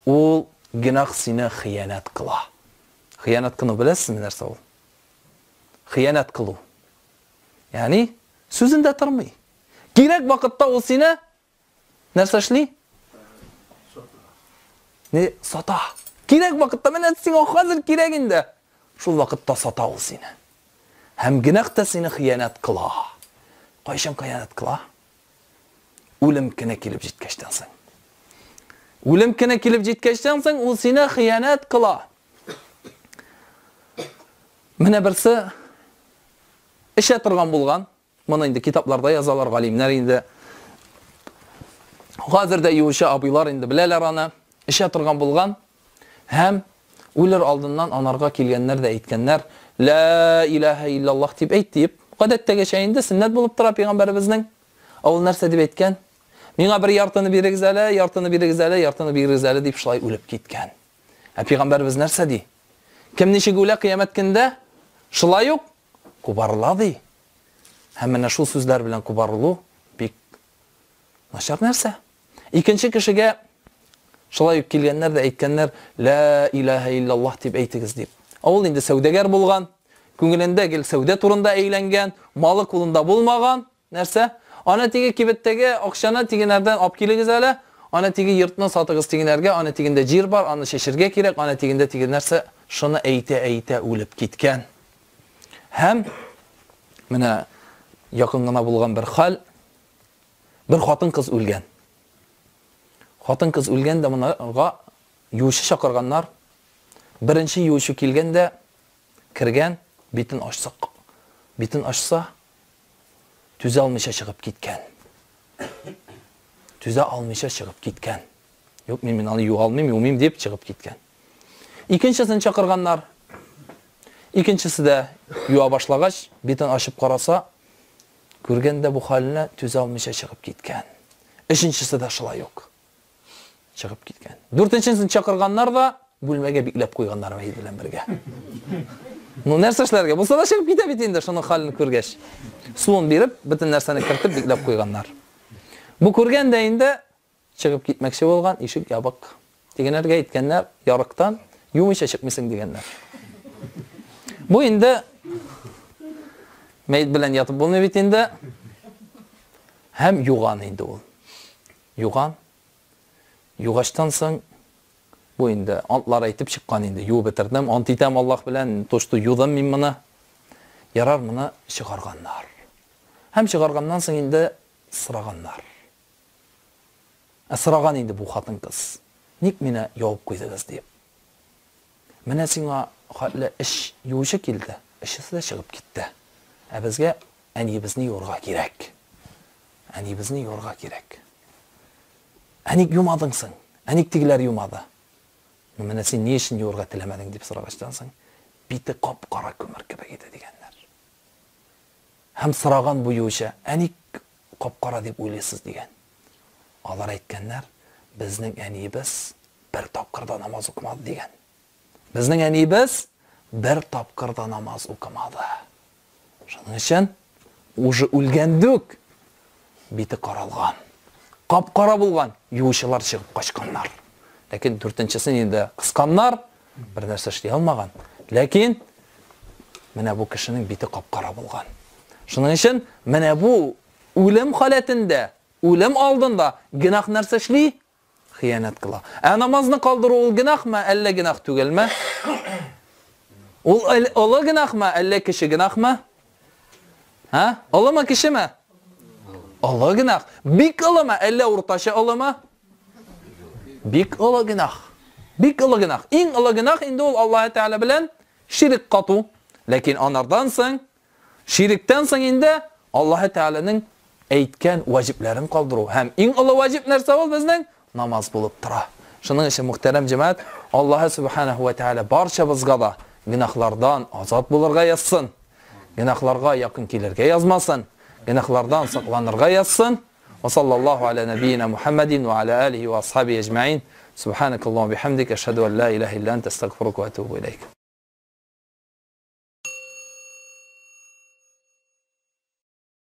ул günah seni хыянат кыла. Хыянат кылу беләсезме нәрсә ул? Хыянат кылу. Ягъни сүзендә тормый. Кирәк вакытта ул сине нәрсә эшли? Не сата. Кирәк вакытта менә сиңа хәзер кирәк инде. Шул вакытта сата ул сине. Һәм günah та сине хыянат кыла. Кайчан хыянат кыла? Үлем кенә килеп җиткәчтән соң. Үлем кенә килеп җиткәчтән соң ул сине хыянат кыла. Менә берсе эшә торган булган. Моны инде китапларда язалар, галимнәр инде. Хәзер дә юша абыйлар инде беләләр аны. Эшә торган булган. Һәм үлер алдыннан анарга килгәннәр дә әйткәннәр: "Ла илаһа иллаллаһ" дип әйтеп, гадәттәге шәйендә сөннәт булып тора пәйгамбәребезнең. Ул нәрсә дип әйткән? Миңа бер яртыны бирегез әле, яртыны бирегез әле, яртыны бирегез әле дип шулай үлеп киткән. Ә пәйгамбәребез нәрсә ди? Кем ничек үлә кыямәт көндә? Шулай ук кубарыла ди. Һәм менә шул сүзләр белән кубарылу бик начар нәрсә. Икенче кешегә шулай ук килгәннәр дә әйткәннәр: "Ла илаһа иллаллаһ" дип әйтегез дип. Ул инде сәүдәгәр булган, күңелендә гел сәүдә турында әйләнгән, малы кулында булмаган нәрсә. Аны тиге кибеттәге акчаны тигенәрдән алып килегез әле, аны тиге йортны сатыгыз тигенәргә, аны тигендә җир бар, аны шешергә кирәк, аны тигендә тиген нәрсә, шуны әйтә үлеп киткән. Һәм менә якын гына булган бер хәл, бер хатын-кыз үлгән. Хатын-кыз үлгән дә монага юучы чакырганнар. Беренче юучы килгәндә кергән, битен ачсак. Битен ачса, түзә алмыйча чыгып киткән. Түзә алмыйча чыгып киткән. Юк, мин аны югалмыйм, юмыйм дип чыгып киткән. Икенчесен чакырганнар. Икенчесе дә юа башлагач, битен ачып караса, күргәндә бу хәлне түзә алмыйча чыгып киткән. Өченчесе дә шулай ук чыгып киткән. Дүртенчесен чакырганнар да бүлмәгә бикләп куйганнар мәйет белән бергә. Ну нәрсә эшләргә? Булса да чыгып китә бит инде шуның хәлен күргәч. Суын биреп, бөтен нәрсәне кертеп бикләп куйганнар. Бу күргәндә инде чыгып китмәкче булган, ишек ябык. Дигәннәргә әйткәннәр, ярыктан юмыйча чыкмыйсың дигәннәр. Бу инде мәйет белән ятып булмый бит инде. Һәм юган инде ул. Юган. Югачтан соң бу инде антлар әйтеп чыккан инде. Ю бетердем, ант итәм Аллаһ белән, тошты юдым мин моны. Ярар моны чыгарганнар. Һәм чыгарганнан соң инде сыраганнар. Сыраган инде бу хатын-кыз. Ник мине явып куйдыгыз дип. Менә сиңа хәтле эш юучы килде. Эшесе дә чыгып китте. Ә безгә әниебезне юрга кирәк. Әниебезне юрга кирәк. Әник юмадың соң? Әник тигеләр юмады? Менә син ни өчен юрга теләмәдең дип сорагачтан соң, бите кап-кара күмер кебек иде дигәннәр. Һәм сораган бу юучы: "Әник кап-кара дип уйлыйсыз" дигән. Алар әйткәннәр: "Безнең әниебез бер тапкыр да намаз укымады" дигән. Безнең әниебез бер тапкыр да намаз укымады. Шуның өчен уже үлгәндүк бите каралган. Кап-кара булган, юучылар чыгып качканнар. Ләкин дүртенчесен инде кысканнар, бер нәрсә эшли алмаган. Ләкин менә бу кешенең бите кап-кара булган. Шуның өчен менә бу үлем халәтендә, үлем алдында гынах нәрсә эшли? Хыянат кыла. Ә намазны калдыру ул гынахмы, әллә гынах түгелме? Ул олы гынахмы, әллә кеше гынахмы? Ха? Олымы кешеме? Олы гынах. Бик олымы, әллә уртача олымы? Бик олы гынах. Бик олы гынах. Иң олы гынах инде ул Аллаһ Тәгалә белән ширк кату. Ләкин анардан соң, ширктән соң инде Аллаһ Тәгаләнең әйткән ваҗипләрен калдыру. Һәм иң олы ваҗип нәрсә ул безнең? Намаз булып тора. Шуның өчен мөхтәрәм җәмәгать, Аллаһ Субханаһу ва Тәгалә барчабызга да гынахлардан азат булырга язсын. Гынахларга якын килергә язмасын. Гынахлардан сакланырга язсын. Ва саллаллаһу аля набиина Мухаммадин ва аля алихи ва асхаби аҗмаин. Субханакаллаһу ва бихамдика, ашһаду ан ла илаха илля анта, астагфирука ва атубу илейк.